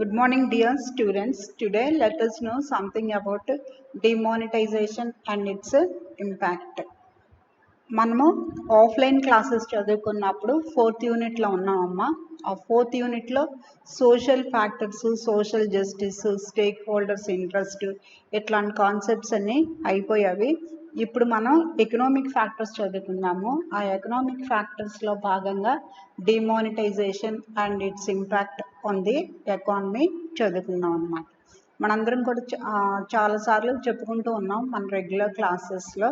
Good morning, dear students. Today, let us know something about demonetization and its impact. మనము offline classes చదువుకున్నప్పుడు 4th యూనిట్లో ఉన్నామమ్మా. ఆ 4th యూనిట్లో social factors, social justice, stake holders interest ఇట్లాంటి concepts అన్నీ అయిపోయావి. ఇప్పుడు మనం ఎకనామిక్ ఫ్యాక్టర్స్ చదువుకున్నాము. ఆ ఎకనామిక్ ఫ్యాక్టర్స్లో భాగంగా demonetization and its impact on the economy చదువుకున్నాం అన్నమాట. మనందరం కూడా చాలాసార్లు చెప్పుకుంటూ ఉన్నాం మన రెగ్యులర్ క్లాసెస్లో.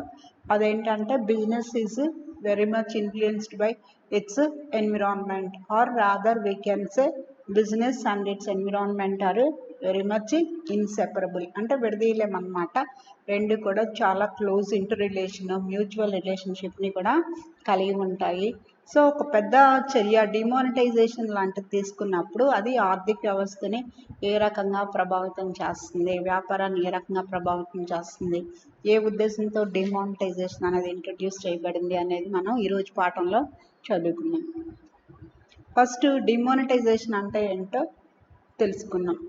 అదేంటంటే business is very much influenced by its environment, or rather we can say business and its environment are very much inseparable. అంటే విడదీయలేమన్నమాట. రెండు కూడా చాలా క్లోజ్ ఇంటర్ రిలేషన్, మ్యూచువల్ రిలేషన్షిప్ని కూడా కలిగి ఉంటాయి. సో ఒక పెద్ద చర్య డిమానిటైజేషన్ లాంటిది తీసుకున్నప్పుడు అది ఆర్థిక వ్యవస్థని ఏ రకంగా ప్రభావితం చేస్తుంది, వ్యాపారాన్ని ఏ రకంగా ప్రభావితం చేస్తుంది, ఏ ఉద్దేశంతో డిమానిటైజేషన్ అనేది ఇంట్రడ్యూస్ చేయబడింది అనేది మనం ఈరోజు పాఠంలో చదువుకున్నాం. ఫస్ట్ డిమానిటైజేషన్ అంటే ఏంటో తెలుసుకున్నాం.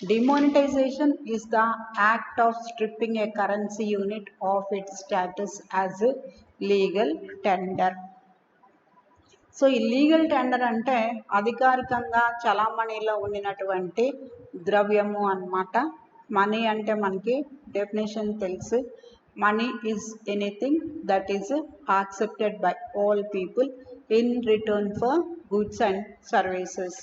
Demonetization is the act of stripping a currency unit of its status as legal tender. So ఈ లీగల్ టెండర్ అంటే అధికారికంగా చలామణిలో ఉండినటువంటి ద్రవ్యము అన్నమాట. మనీ అంటే మనకి డెఫినేషన్ తెలుసు. Money is anything that is accepted by all people in return for goods and services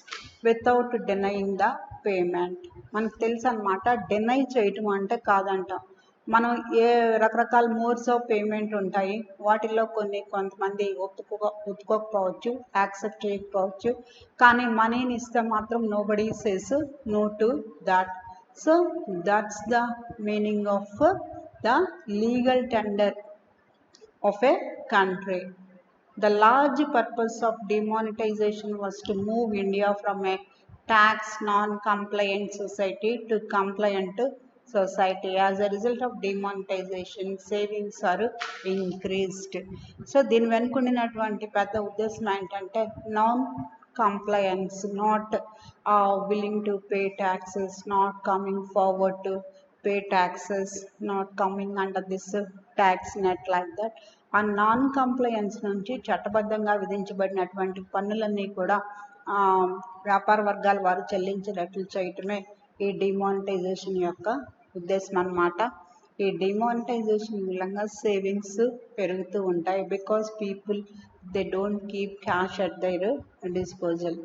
without denying the payment. మనకు తెలుసు అన్నమాట. డినై చేయటం అంటే కాదంటాం. మనం ఏ రకరకాల మోడ్స్ ఆఫ్ పేమెంట్ ఉంటాయి. వాటిల్లో కొంతమంది ఒప్పుకోకపోవచ్చు, యాక్సెప్ట్ చేయకపోవచ్చు. కానీ మనీని ఇస్తే మాత్రం nobody says no to that. So that's the meaning of the legal tender of a country. The large purpose of demonetization was to move India from a tax non-compliant society to compliant society. As a result of demonetization, savings are increased. So దీని వెనుకున్నటువంటి పెద్ద ఉద్దేశం ఏంటంటే non compliance, not willing to pay taxes, not coming forward to pay taxes, not coming under this tax net like that. ఆ non compliance నుంచి చట్టబద్ధంగా విధించబడినటువంటి పన్నులన్నీ కూడా వ్యాపార వర్గాల వారు చెల్లించేటట్లు చేయటమే ఈ డిమానిటైజేషన్ యొక్క ఉద్దేశం అన్నమాట. ఈ డిమానిటైజేషన్ మూలంగా సేవింగ్స్ పెరుగుతూ ఉంటాయి. Because people they don't keep cash at their disposal.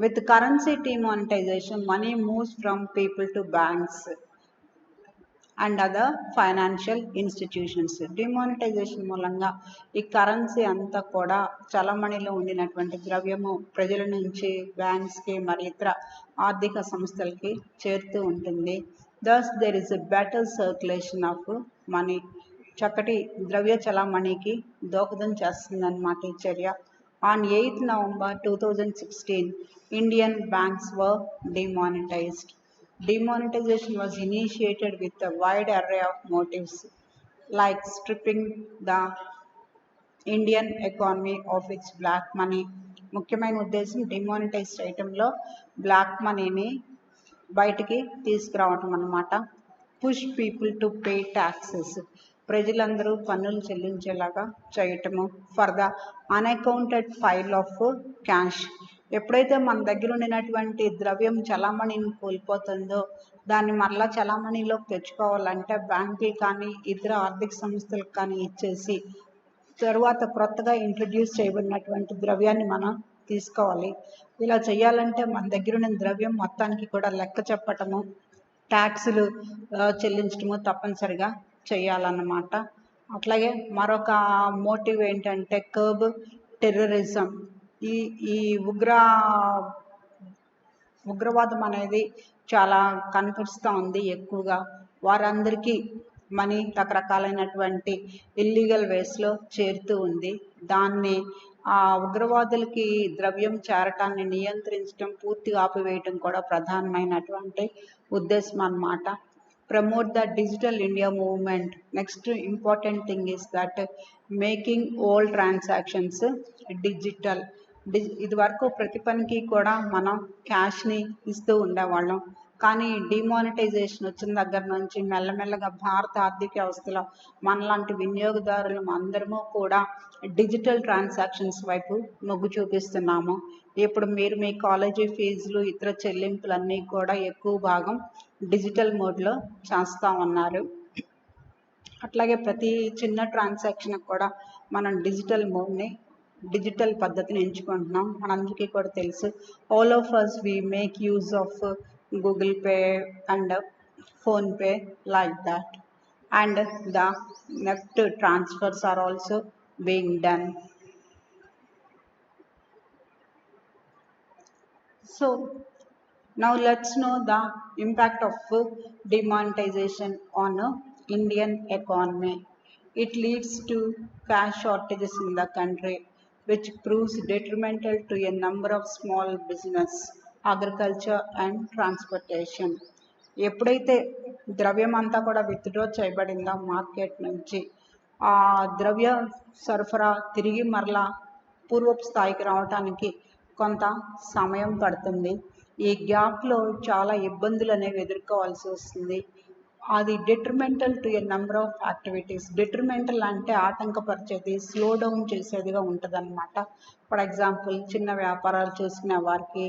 With currency demonetization, money moves from people to banks and other financial institutions. Demonetization మూలంగా ఈ కరెన్సీ అంతా కూడా చలమణిలో ఉండినటువంటి ద్రవ్యము ప్రజల నుంచి బ్యాంక్స్కి మరి ఇతర ఆర్థిక సంస్థలకి చేరుతూ ఉంటుంది. Thus there is a better circulation of money. చక్కటి ద్రవ్య చలామణికి దోహదం చేస్తుందన్నమాట ఈ చర్య. On 8th November 2016, Indian banks were demonetized. Demonetization was initiated with a wide array of motives like stripping the Indian economy of its black money. ముఖ్యమైన ఉద్దేశం demonetise చేయటంలో బ్లాక్ మనీని బయటికి తీసుకురావటం అన్నమాట. Push people to pay taxes, ప్రజలందరూ పన్నులు చెల్లించేలాగా చేయటము. For the unaccounted file of cash, ఎప్పుడైతే మన దగ్గర ఉండినటువంటి ద్రవ్యం చలామణిని కోల్పోతుందో దాన్ని మరలా చలామణిలోకి తెచ్చుకోవాలంటే బ్యాంకులు కానీ ఇతర ఆర్థిక సంస్థలకు కానీ ఇచ్చేసి తరువాత కొత్తగా ఇంట్రడ్యూస్ చేయబడినటువంటి ద్రవ్యాన్ని మనం తీసుకోవాలి. ఇలా చేయాలంటే మన దగ్గర ఉన్న ద్రవ్యం మొత్తానికి కూడా లెక్క చెప్పటము, ట్యాక్సులు చెల్లించటము తప్పనిసరిగా చేయాలన్నమాట. అట్లాగే మరొక మోటివ్ ఏంటంటే కర్బ్ టెర్రరిజం. ఈ ఉగ్రవాదం అనేది చాలా కనిపిస్తూ ఉంది ఎక్కువగా. వారందరికీ మనీ రకరకాలైనటువంటి ఇల్లీగల్ వేస్లో చేరుతూ ఉంది. దాన్ని ఆ ఉగ్రవాదులకి ద్రవ్యం చేరటాన్ని నియంత్రించడం, పూర్తిగా ఆపివేయటం కూడా ప్రధానమైనటువంటి ఉద్దేశం అన్నమాట. Promote the digital India movement. Next important thing is that making all transactions digital. ఇది వరకు ప్రతి పనికి కూడా మనం క్యాష్ని ఇస్తూ ఉండేవాళ్ళం. కానీ డిమానిటైజేషన్ వచ్చిన దగ్గర నుంచి మెల్లమెల్లగా భారత ఆర్థిక వ్యవస్థలో మనలాంటి వినియోగదారులు అందరము కూడా డిజిటల్ ట్రాన్సాక్షన్స్ వైపు మొగ్గు చూపిస్తున్నాము. ఇప్పుడు మీరు మీ కాలేజీ ఫీజులు ఇతర చెల్లింపులన్నీ కూడా ఎక్కువ భాగం డిజిటల్ మోడ్లో చేస్తూ ఉన్నారు. అట్లాగే ప్రతి చిన్న ట్రాన్సాక్షన్ కూడా మనం డిజిటల్ పద్ధతిని ఎంచుకుంటున్నాం. మనందరికీ కూడా తెలుసు, all of us we make use of Google Pay and PhonePe like that, and the NEFT transfers are also being done. So now let's know the impact of demonetization on Indian economy. It leads to cash shortages in the country, which proves detrimental to a number of small business, agriculture and transportation. ఎప్పుడైతే ద్రవ్యం అంతా కూడా withdraw చేయబడిందో market నుంచి, ఆ ద్రవ్య సరఫరా తిరిగి మరలా పూర్వపు స్థాయికి రావడానికి కొంత సమయం పడుతుంది. ఈ గ్యాప్లో చాలా ఇబ్బందులు అనేవి ఎదుర్కోవాల్సి వస్తుంది. అది detrimental to a number of activities. Detrimental అంటే ఆటంకపరిచేది, స్లో డౌన్ చేసేదిగా ఉంటుంది అనమాట. ఫర్ ఎగ్జాంపుల్, చిన్న వ్యాపారాలు చూసుకునే వారికి,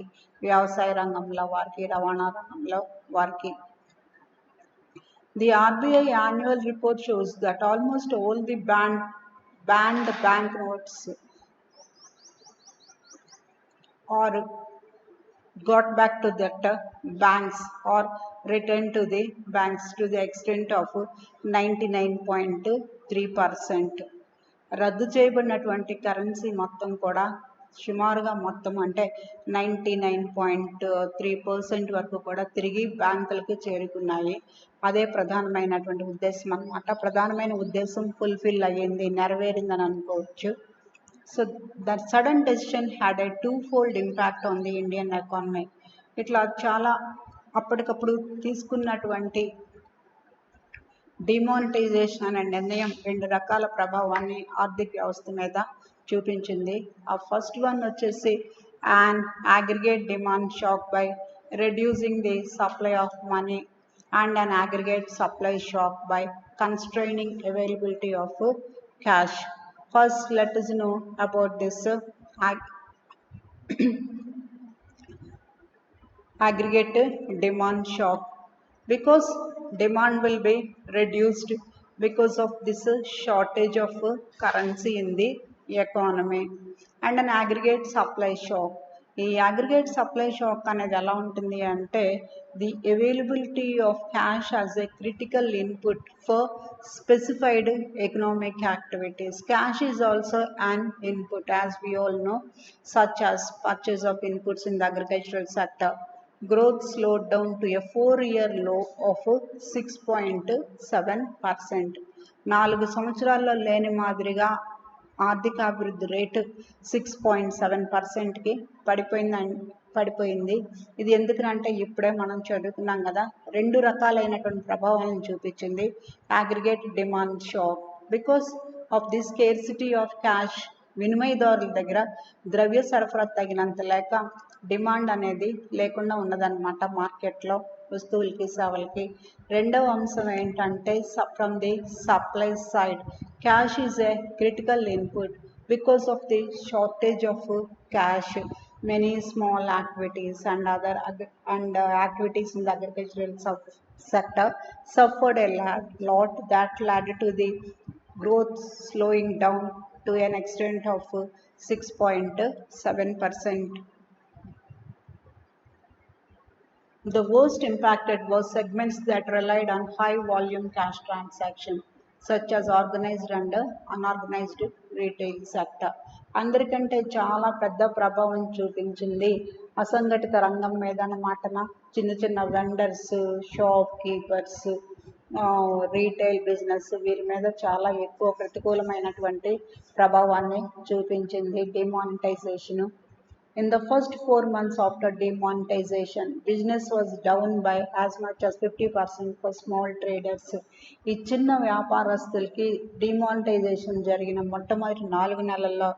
వ్యవసాయ రంగంలో వారికి, రవాణా రంగంలో వారికి. The RBI annual report shows that almost all the banned banknotes or got back to that banks or returned to the banks to the extent of 99.3%. రద్దు చేయబడినటువంటి కరెన్సీ మొత్తం కూడా సుమారుగా మొత్తం అంటే 99.3% వరకు కూడా తిరిగి బ్యాంకులకు చేరుకున్నాయి. అదే ప్రధానమైనటువంటి ఉద్దేశం అన్నమాట. ప్రధానమైన ఉద్దేశం ఫుల్ఫిల్ అయ్యింది, నెరవేరిందని అనుకోవచ్చు. So that sudden decision had a twofold impact on the Indian economy. ఇట్లా చాలా అప్పటికప్పుడు తీసుకున్నటువంటి డిమానిటైజేషన్ అనే నిర్ణయం రెండు రకాల ప్రభావాన్ని ఆర్థిక వ్యవస్థ మీద చూపించింది. ఆ ఫస్ట్ వన్ వచ్చేసి an aggregate demand shock by reducing the supply of money, and an aggregate supply shock by constraining availability of cash. First, let us know about this aggregate demand shock. Because demand will be reduced because of this shortage of currency in the economy, and an aggregate supply shock. ఈ aggregate supply shock అనేది ఎలా ఉంటుంది అంటే, the availability of cash as a critical input for specified economic activities. Cash is also an input, as we all know, such as purchase of inputs in the agricultural sector. Growth slowed down to a 4-year low of 6.7%. 4 సంవత్సరాల్లో లేని మాదిరిగా ఆర్థిక అభివృద్ధి rate 6.7%కి పడిపోయింది. ఇది ఎందుకంటే ఇప్పుడే మనం చదువుకున్నాం కదా, రెండు రకాలైనటువంటి ప్రభావాలను చూపించింది. Aggregate demand shock because of the scarcity of cash. వినిమయదారుల దగ్గర ద్రవ్య సరఫరా తగినంత లేక డిమాండ్ అనేది లేకుండా ఉన్నదన్నమాట మార్కెట్లో వస్తువులకి, సేవలకి. రెండవ అంశం ఏంటంటే, from the supply side, cash is a critical input. Because of the shortage of cash, many small activities and activities in the agricultural sector suffered a lot. That led to the growth slowing down to an extent of 6.7%. The worst impacted was segments that relied on high volume cash transactions, such as organized and unorganized retail sector. అందరికంటే చాలా పెద్ద ప్రభావం చూపించింది అసంఘటిత రంగం మీద అన్నమాటన. చిన్న చిన్న vendors, shop keepers, retail business, వీరి మీద చాలా ఎక్కువ ప్రతికూలమైనటువంటి ప్రభావాన్ని చూపించింది demonetisation. In the first 4 months after demonetization, business was down by as much as 50% for small traders. ఈ చిన్న వ్యాపారస్తులకి డిమానిటైజేషన్ జరిగిన మొట్టమొదటి 4 నెలల్లో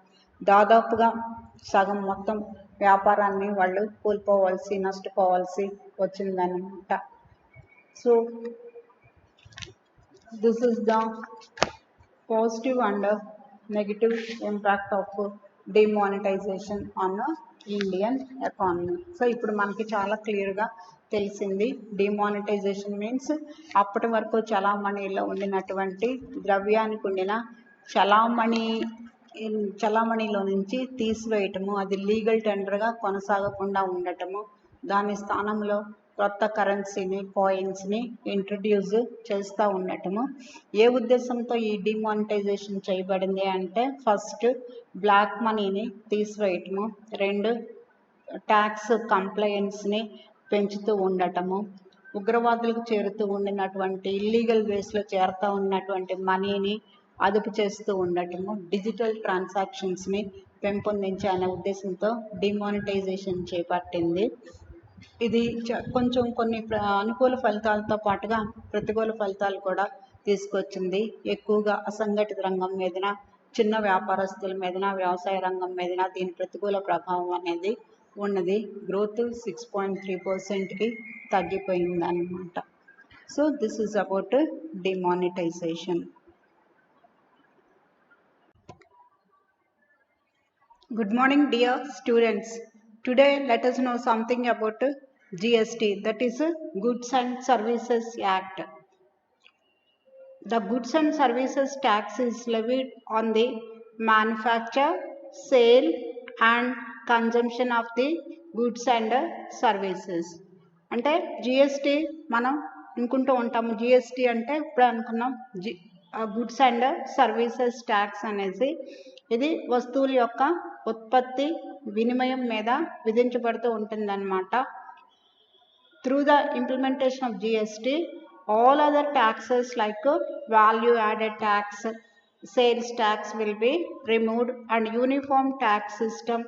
దాదాపుగా సగం మొత్తం వ్యాపారాన్ని వాళ్ళు నష్టపోవాల్సి వచ్చిందనమాట. So this is the positive and negative impact of demonetization on Indian economy. So ఇప్పుడు మనకి చాలా క్లియర్గా తెలిసింది. డిమానిటైజేషన్ మీన్స్ అప్పటి వరకు చలామణిలో ఉండినటువంటి ద్రవ్యానికి ఉండిన చలామణిలో నుంచి తీసివేయటము, అది లీగల్ టెండర్గా కొనసాగకుండా ఉండటము, దాని స్థానంలో కొత్త కరెన్సీని కాయిన్స్ని ఇంట్రడ్యూస్ చేస్తూ ఉండటము. ఏ ఉద్దేశంతో ఈ డిమానిటైజేషన్ చేయబడింది అంటే, ఫస్ట్ బ్లాక్ మనీని తీసివేయటము, 2 ట్యాక్స్ కంప్లయన్స్ని పెంచుతూ ఉండటము, ఉగ్రవాదులకు చేరుతూ ఉండినటువంటి ఇల్లీగల్ వేస్లో చేరుతూ ఉన్నటువంటి మనీని అదుపు చేస్తూ ఉండటము, డిజిటల్ ట్రాన్సాక్షన్స్ని పెంపొందించే అనే ఉద్దేశంతో డిమానిటైజేషన్ చేపట్టింది. ఇది కొంచెం కొన్ని అనుకూల ఫలితాలతో పాటుగా ప్రతికూల ఫలితాలు కూడా తీసుకొచ్చింది. ఎక్కువగా అసంఘటిత రంగం మీదన, చిన్న వ్యాపారస్తుల మీదన, వ్యవసాయ రంగం మీదన దీని ప్రతికూల ప్రభావం అనేది ఉన్నది. గ్రోత్ 6.3%కి తగ్గిపోయింది అన్నమాట. So this is about demonetization. Good morning, dear students. Today let us know something about GST, that is Goods and Services Act. The Goods and Services Tax is levied on the manufacture, sale and consumption of the goods and services. అంటే GST మనం అనుకుంటూ ఉంటాము. GST అంటే ఇప్పుడు అనుకున్నాం goods and services tax అనేసి. ఇది వస్తువుల యొక్క ఉత్పత్తి వినిమయం మీద విధించబడుతూ ఉంటుందన్నమాట. Through the implementation of GST, all other taxes like value added tax, sales tax will be removed and uniform tax system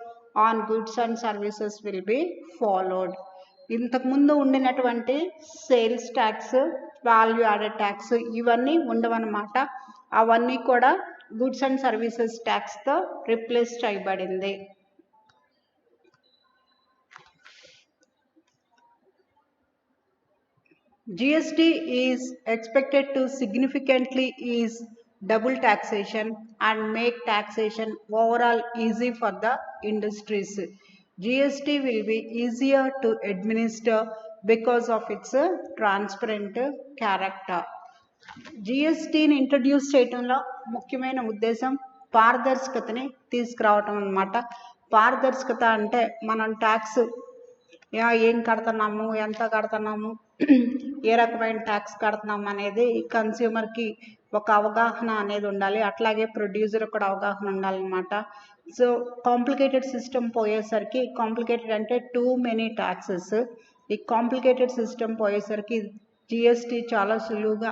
on goods and services will be followed. ఇంతకుముందు ఉండినటువంటి sales tax, value added tax ఇవన్నీ ఉండవన్నమాట. అవన్నీ కూడా goods and services ట్యాక్స్తో replace చేయబడింది. GST is expected to significantly ease double taxation and make taxation overall easy for the industries. GST will be easier to administer because of its transparent character. జిఎస్టీని introduce చేయటంలో ముఖ్యమైన ఉద్దేశం పారదర్శకతని తీసుకురావటం అన్నమాట. పారదర్శకత అంటే మనం ట్యాక్స్ ఏం కడుతున్నాము, ఎంత కడుతున్నాము, ఏ రకమైన ట్యాక్స్ కడుతున్నాము అనేది కన్స్యూమర్కి ఒక అవగాహన అనేది ఉండాలి. అట్లాగే ప్రొడ్యూసర్ కూడా అవగాహన ఉండాలన్నమాట. సో కాంప్లికేటెడ్ సిస్టమ్ పోయేసరికి, కాంప్లికేటెడ్ అంటే టూ మెనీ ట్యాక్సెస్, ఈ కాంప్లికేటెడ్ సిస్టమ్ పోయేసరికి జిఎస్టీ చాలా సులువుగా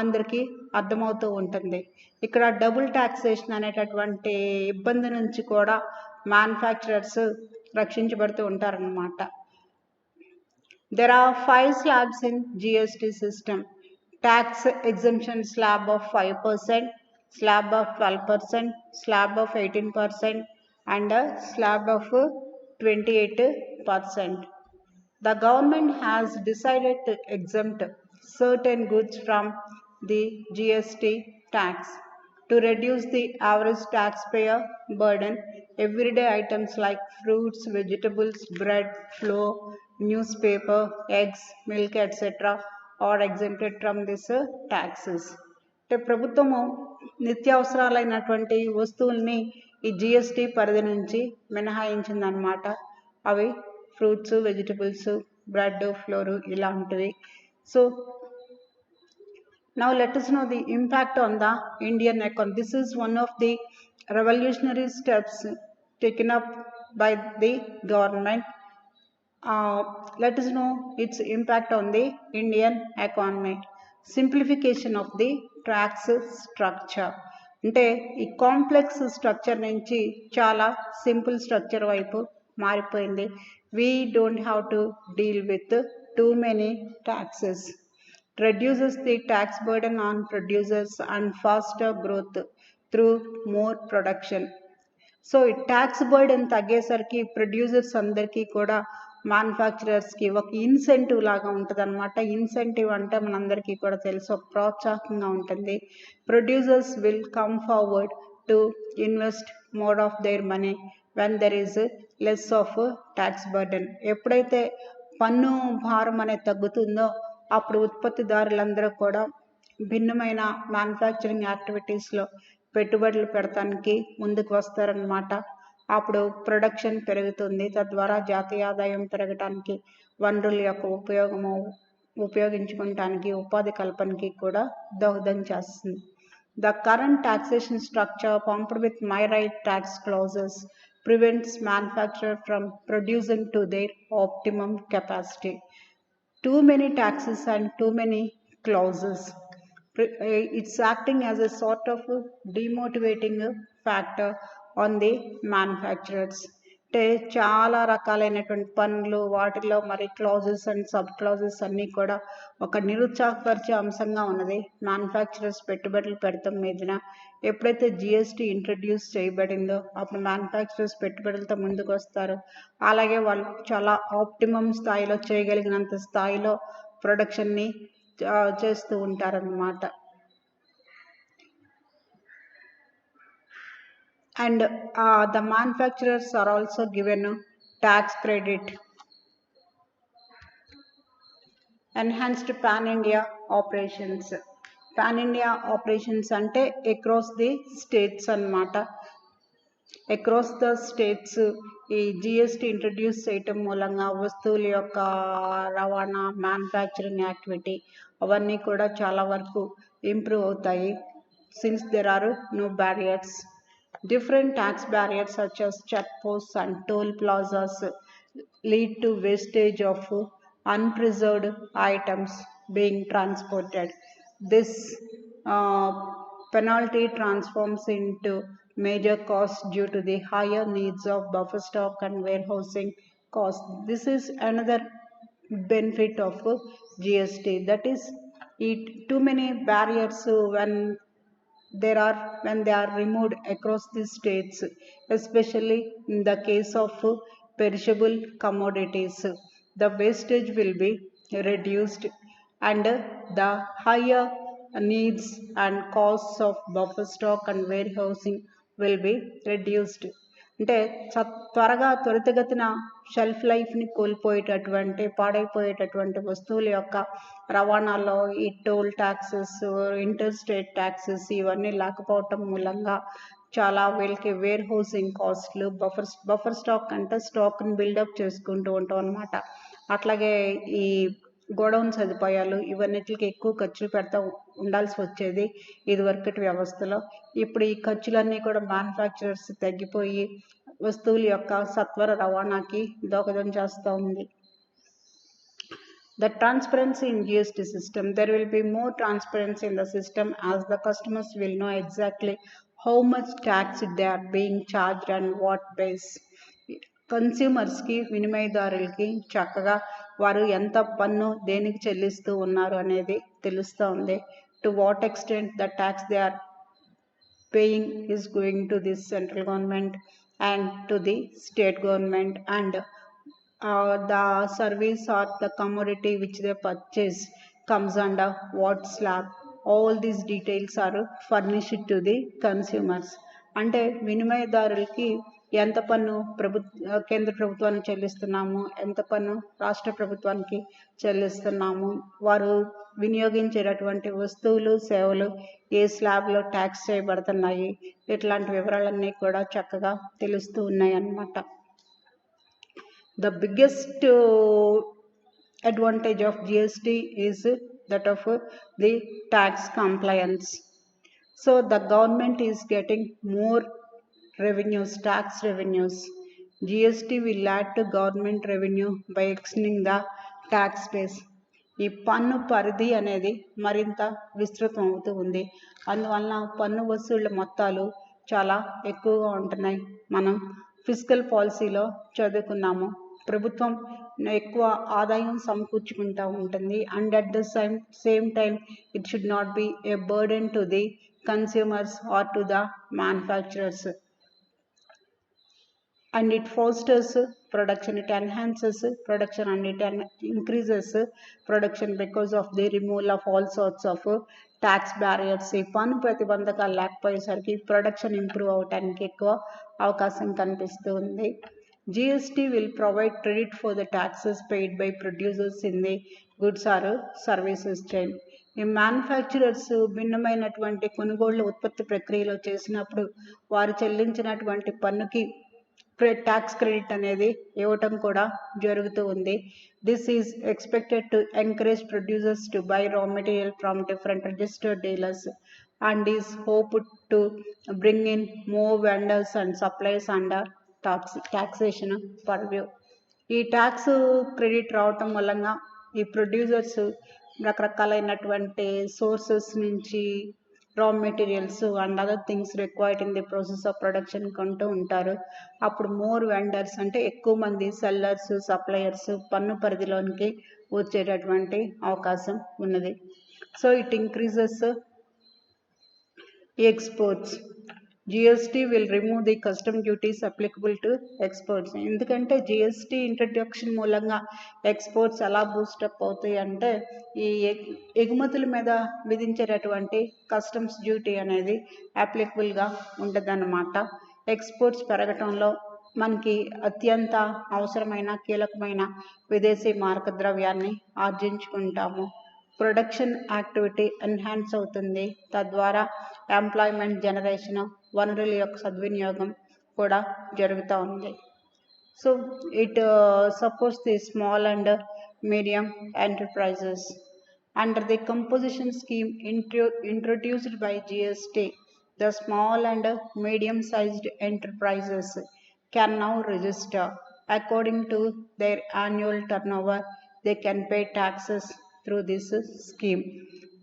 అందరికీ అర్థమవుతూ ఉంటుంది. ఇక్కడ డబుల్ ట్యాక్సేషన్ అనేటటువంటి ఇబ్బంది నుంచి కూడా మ్యానుఫ్యాక్చరర్స్ రక్షించబడుతూ ఉంటారన్నమాట. There are 5 slabs in GST system. Tax exemption slab of 5%, slab of 12%, slab of 18% and a slab of 28%. The government has decided to exempt certain goods from the GST tax to reduce the average taxpayer burden. Everyday items like fruits, vegetables, bread, flour, newspaper, eggs, milk, etc. are exempted from this taxes. అంటే ప్రభుత్వము నిత్యావసరాలైనటువంటి వస్తువుల్ని ఈ GST పరిధి నుంచి మినహాయించిందనమాట. అవి fruits, vegetables, bread, floor ఇలాంటివి. So now let us know the impact on the Indian economy. This is one of the revolutionary steps taken up by the government. Let us know its impact on the Indian economy. Simplification of the tax structure. అంటే ఈ complex structure నుంచి చాలా simple structure వైపు మారిపోయింది. We don't have to deal with too many taxes. Reduces the tax burden on producers and faster growth through more production. So ఈ tax burden తగ్గేసరికి producers అందరికీ కూడా మ్యానుఫ్యాక్చరర్స్కి ఒక ఇన్సెంటివ్ లాగా ఉంటుంది అనమాట. ఇన్సెంటివ్ అంటే మనందరికీ కూడా తెలుసు, ఒక ప్రోత్సాహంగా ఉంటుంది. Producers will come forward to invest more of their money when there is less of tax burden. ఎప్పుడైతే పన్ను భారం అనేది తగ్గుతుందో అప్పుడు ఉత్పత్తిదారులందరూ కూడా భిన్నమైన మ్యానుఫ్యాక్చరింగ్ యాక్టివిటీస్లో పెట్టుబడులు పెడతానికి ముందుకు వస్తారనమాట. అప్పుడు ప్రొడక్షన్ పెరుగుతుంది, తద్వారా జాతీయ ఆదాయం పెరగటానికి, వనరుల యొక్క ఉపయోగించుకోవటానికి, ఉపాధి కల్పనకి కూడా దోహదం చేస్తుంది. The current taxation structure pumped with myriad tax clauses prevents manufacturers from producing to their optimum capacity. Too many taxes and too many clauses. It's acting as a sort of demotivating factor on the manufacturers. అంటే చాలా రకాలైనటువంటి పనులు, వాటిలో మరి clauses and sub clauses అన్నీ కూడా ఒక నిరుత్సాహపరిచే అంశంగా ఉన్నది మ్యానుఫ్యాక్చరర్స్ పెట్టుబడులు పెడతాం మీదన. ఎప్పుడైతే జిఎస్టీ ఇంట్రడ్యూస్ చేయబడిందో అప్పుడు మ్యానుఫ్యాక్చరర్స్ పెట్టుబడులతో ముందుకు వస్తారు. అలాగే వాళ్ళు చాలా ఆప్టిమం స్థాయిలో చేయగలిగినంత స్థాయిలో ప్రొడక్షన్ని చేస్తూ ఉంటారన్నమాట. And the manufacturers are also given tax credit. Enhanced pan-India operations. Pan-India operations ante across the states annamata. Across the states ఈ జిఎస్టీ ఇంట్రడ్యూస్ చేయటం మూలంగా వస్తువుల యొక్క రవాణా, మ్యానుఫ్యాక్చరింగ్ యాక్టివిటీ అవన్నీ కూడా చాలా వరకు ఇంప్రూవ్ అవుతాయి. Since there are no barriers. Different tax barriers such as checkposts and toll plazas lead to wastage of unpreserved items being transported. This penalty transforms into major costs due to the higher needs of buffer stock and warehousing costs. This is another benefit of GST. That is, too many barriers when they are removed across the states, especially in the case of perishable commodities, the wastage will be reduced and the higher needs and costs of buffer stock and warehousing will be reduced. అంటే త్వరగా త్వరితగతిన shelf లైఫ్ని కోల్పోయేటటువంటి, పాడైపోయేటటువంటి వస్తువుల యొక్క రవాణాలో ఈ toll taxes, inter state taxes ఇవన్నీ లేకపోవటం మూలంగా చాలా వీళ్ళకి వేర్ హౌసింగ్ కాస్ట్లు, బఫర్ స్టాక్ అంటే స్టాక్ని బిల్డప్ చేసుకుంటూ ఉంటాం అన్నమాట. అట్లాగే ఈ గోడౌన్ సదుపాయాలు ఇవన్నిటికి ఎక్కువ ఖర్చులు పెడతా ఉండాల్సి వచ్చేది ఇదివరకటి వ్యవస్థలో. ఇప్పుడు ఈ ఖర్చులన్నీ కూడా మ్యానుఫ్యాక్చరర్స్ తగ్గిపోయి వస్తువుల యొక్క సత్వర రవాణాకి దోహదం చేస్తూ ఉంది. The transparency in GST system. There will be more transparency in the system as the customers will know exactly how much tax they are being charged and what base. కన్స్యూమర్స్కి, వినిమయదారులకి చక్కగా వారు ఎంత పన్ను దేనికి చెల్లిస్తూ ఉన్నారు అనేది తెలుస్తూ ఉంది. To what extent the tax they are paying is going to the central government and to the state government, and the service or the commodity which they purchase comes under what slab. All these details are furnished to the consumers. అంటే వినిమయదారులకి ఎంత పన్ను కేంద్ర ప్రభుత్వానికి చెల్లిస్తున్నాము, ఎంత పన్ను రాష్ట్ర ప్రభుత్వానికి చెల్లిస్తున్నాము, వారు వినియోగించేటటువంటి వస్తువులు, సేవలు ఏ స్లాబ్లో ట్యాక్స్ చేయబడుతున్నాయి, ఇట్లాంటి వివరాలన్నీ కూడా చక్కగా తెలుస్తూ ఉన్నాయి అన్నమాట. The biggest advantage of GST is that of the tax compliance. So the government is getting more revenues, tax revenues. GST will add to government revenue by extending the tax base. ఈ పన్ను పరిధి అనేది మరింత విస్తృతం అవుతూ ఉంది. అందువలన పన్ను వసూళ్ల మొత్తాలు చాలా ఎక్కువగా ఉంటున్నాయి. మనం ఫిస్కల్ పాలసీలో చదువుకున్నాము, ప్రభుత్వం ఎక్కువ ఆదాయం సమకూర్చుకుంటూ ఉంటుంది. And at the same time it should not be a burden to the consumers or to the manufacturers. and it fosters production, it enhances production, and it increases production because of the removal of all sorts of tax barriers. ఈ పన్ను ప్రతిబంధకాలు లేకపోయేసరికి production improve అవడానికి ఎక్కువ అవకాశం కనిపిస్తూ ఉంది. GST will provide credit for the taxes paid by producers in the goods or services chain. ఈ manufacturers భిన్నమైనటువంటి కొనుగోళ్ల ఉత్పత్తి ప్రక్రియలో చేసినప్పుడు వారు చెల్లించినటువంటి పన్నుకి ట్యాక్స్ క్రెడిట్ అనేది ఇవ్వటం కూడా జరుగుతూ ఉంది. This is expected to encourage producers to buy raw material from different registered dealers and is hope to bring in more vendors and supplies under taxation purview. ఈ ట్యాక్స్ క్రెడిట్ రావటం వలన ఈ producers రకరకాలైనటువంటి సోర్సెస్ నుంచి రా materials and other things required in the process of production కొంటూ ఉంటారు. అప్పుడు మోర్ వెండర్స్ అంటే ఎక్కువ మంది సెల్లర్స్, సప్లయర్స్ పన్ను పరిధిలోనికి వచ్చేటటువంటి అవకాశం ఉన్నది. So it increases exports. GST will remove the custom duties applicable to exports. ఎందుకంటే GST ఇంట్రడక్షన్ మూలంగా ఎక్స్పోర్ట్స్ ఎలా బూస్టప్ అవుతాయి అంటే ఈ ఎగుమతుల మీద విధించేటటువంటి కస్టమ్స్ డ్యూటీ అనేది అప్లికబుల్గా ఉంటుందన్నమాట. ఎక్స్పోర్ట్స్ పెరగటంలో మనకి అత్యంత అవసరమైన కీలకమైన విదేశీ మారక ద్రవ్యాన్ని ఆర్జించుకుంటాము. ప్రొడక్షన్ యాక్టివిటీ ఎన్హాన్స్ అవుతుంది. తద్వారా ఎంప్లాయ్మెంట్ జనరేషన్, వనరుల యొక్క సద్వినియోగం కూడా జరుగుతూ ఉంది. So it supports the small and medium enterprises. Under the composition scheme introduced by GST, the small and medium-sized enterprises can now register. According to their annual turnover, they can pay taxes through this scheme.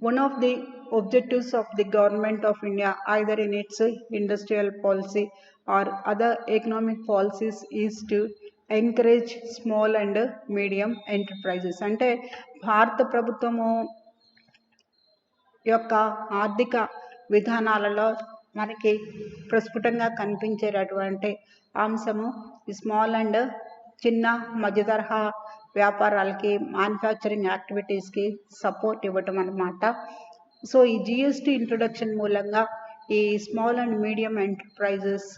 One of the objectives of the government of India, either in its industrial policy or other economic policies, is to encourage small and medium enterprises. అంటే భారత ప్రభుత్వము యొక్క ఆర్థిక విధానాలలో మనకి ప్రస్ఫుటంగా కనిపించేటటువంటి అంశము ఈ స్మాల్ అండ్ చిన్న మధ్యతరహా వ్యాపారాలకి, మ్యానుఫ్యాక్చరింగ్ యాక్టివిటీస్కి సపోర్ట్ ఇవ్వటం అన్నమాట. సో ఈ GST ఇంట్రొడక్షన్ మూలంగా ఈ స్మాల్ అండ్ మీడియం ఎంటర్ప్రైజెస్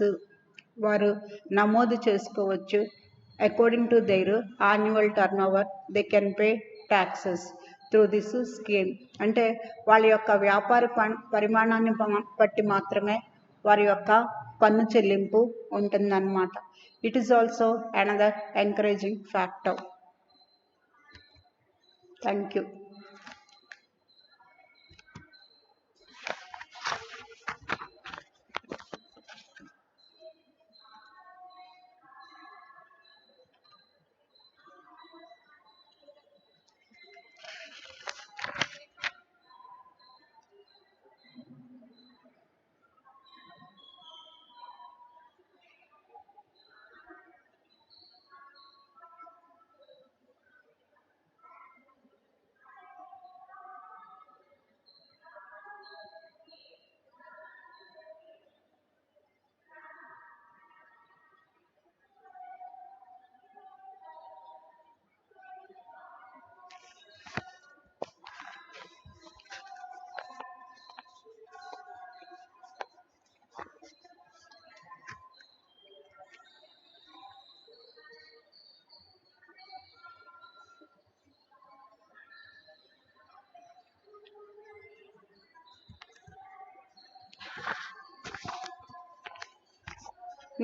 వారు నమోదు చేసుకోవచ్చు. According to their annual turn over they can pay taxes through this scheme. అంటే వాళ్ళ యొక్క వ్యాపార పరిమాణాన్ని బట్టి మాత్రమే వారి యొక్క పన్ను చెల్లింపు ఉంటుందన్నమాట. It is also another encouraging factor. Thank you.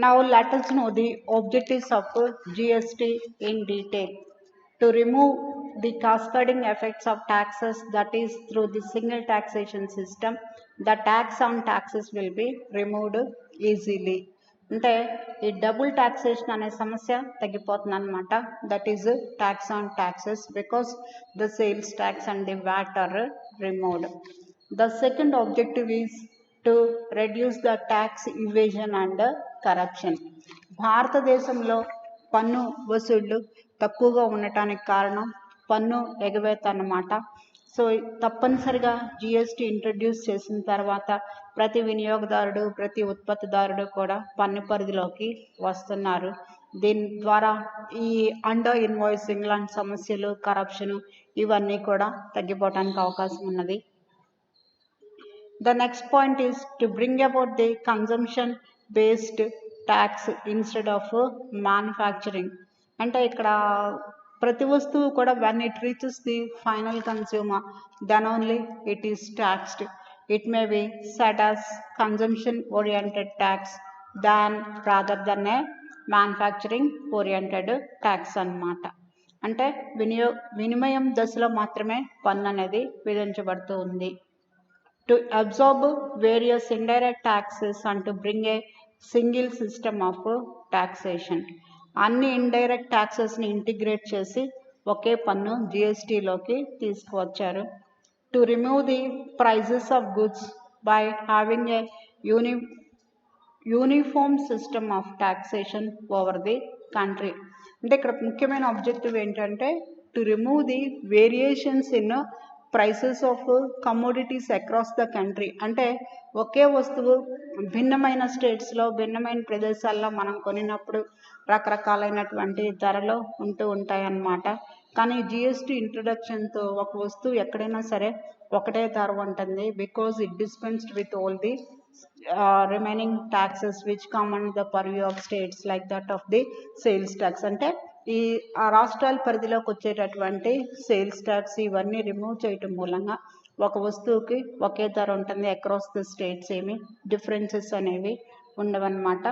Now let us know the objectives of GST in detail. To remove the cascading effects of taxes, that is through the single taxation system, the tax on taxes will be removed easily. అంటే ఈ double taxation అనే సమస్య తగ్గిపోతుంది అనమాట. That is tax on taxes because the sales tax and the VAT are removed. The second objective is to reduce the tax evasion and corruption. భారతదేశంలో పన్ను వసూళ్లు తక్కువగా ఉండటానికి కారణం పన్ను ఎగవేత అన్నమాట. సో తప్పనిసరిగా జిఎస్టీ ఇంట్రడ్యూస్ చేసిన తర్వాత ప్రతి వినియోగదారుడు ప్రతి ఉత్పత్తిదారుడు కూడా పన్ను పరిధిలోకి వస్తున్నారు. దీని ద్వారా ఈ అండర్ ఇన్వాయిసింగ్ లాంటి సమస్యలు, కరప్షన్ ఇవన్నీ కూడా తగ్గిపోవడానికి అవకాశం ఉన్నది. The next point is to bring about the consumption based tax instead of manufacturing. అంటే ఇక్కడ ప్రతి వస్తువు కూడా when it reaches the final consumer then only it is taxed. It may be set as consumption oriented tax than rather than a manufacturing oriented tax అన్నమాట. అంటే వినిమయం దశలో మాత్రమే పన్ను అనేది విధించబడుతూ ఉంది. To absorb various indirect taxes and to bring a single system of taxation. అన్ని indirect ట్యాక్సెస్ని integrate చేసి ఒకే పన్ను జిఎస్టీలోకి తీసుకువచ్చారు. To remove the prices of goods by having a uniform system of taxation over the country. అంటే ఇక్కడ ముఖ్యమైన ఆబ్జెక్టివ్ ఏంటంటే to remove the variations in prices of commodities across the country. అంటే ఒకే వస్తువు భిన్నమైన స్టేట్స్లో భిన్నమైన ప్రదేశాల్లో మనం కొనినప్పుడు రకరకాలైనటువంటి ధరలు ఉంటూ ఉంటాయి అన్నమాట. కానీ జిఎస్టీ ఇంట్రొడక్షన్తో ఒక వస్తువు ఎక్కడైనా సరే ఒకటే ధర ఉంటుంది. Because it dispensed with all the remaining taxes which come under the purview of states like that of the sales tax. అంటే ఈ రాష్ట్రాల పరిధిలోకి వచ్చేటటువంటి సేల్స్ ట్యాక్స్ ఇవన్నీ రిమూవ్ చేయటం మూలంగా ఒక వస్తువుకి ఒకే ధర ఉంటుంది. అక్రాస్ ద స్టేట్స్ ఏమి డిఫరెన్సెస్ అనేవి ఉండవన్నమాట.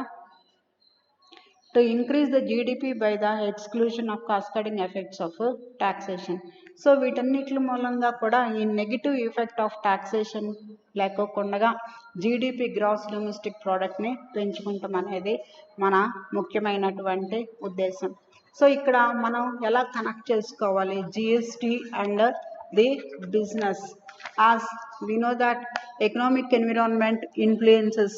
To increase the GDP by the exclusion of cascading effects of taxation. So వీటన్నిటి మూలంగా కూడా ఈ నెగిటివ్ ఎఫెక్ట్ ఆఫ్ టాక్సేషన్ లేకోకుండా జీడిపి గ్రాస్ డొమెస్టిక్ ప్రోడక్ట్ని పెంచుకుంటాం అనేది మన ముఖ్యమైనటువంటి ఉద్దేశం. సో ఇక్కడ మనం ఎలా కనెక్ట్ చేసుకోవాలి GST and the business. as we know that economic environment influences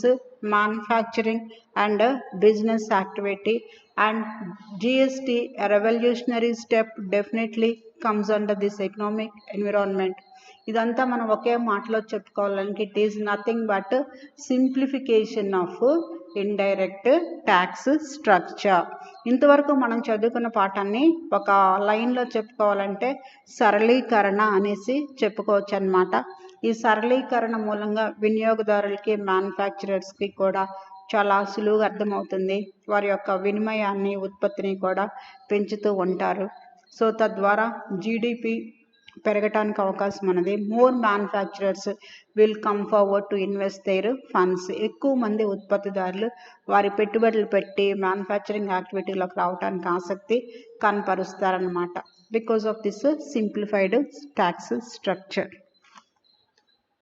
manufacturing and business activity, and GST, a revolutionary step, definitely comes under this economic environment. ఇదంతా మనం ఒకే మాటలో చెప్పుకోవాలంటే it is nothing but simplification of indirect tax structure. ఇంతవరకు మనం చదువుకున్న పాఠాన్ని ఒక లైన్లో చెప్పుకోవాలంటే సరళీకరణ అనేసి చెప్పుకోవచ్చు అన్నమాట. ఈ సరళీకరణ మూలంగా వినియోగదారులకి మ్యానుఫ్యాక్చరర్స్కి కూడా చాలా సులువుగా అర్థమవుతుంది. వారి యొక్క వినిమయాన్ని ఉత్పత్తిని కూడా పెంచుతూ ఉంటారు. సో తద్వారా జీడిపి పెరగటానికి అవకాశం ఉన్నది. More manufacturers will come forward to invest their funds. ఎక్కువ మంది ఉత్పత్తిదారులు వారి పెట్టుబడులు పెట్టి మ్యానుఫ్యాక్చరింగ్ యాక్టివిటీలోకి రావడానికి ఆసక్తి కనపరుస్తారన్నమాట. Because of this simplified tax structure.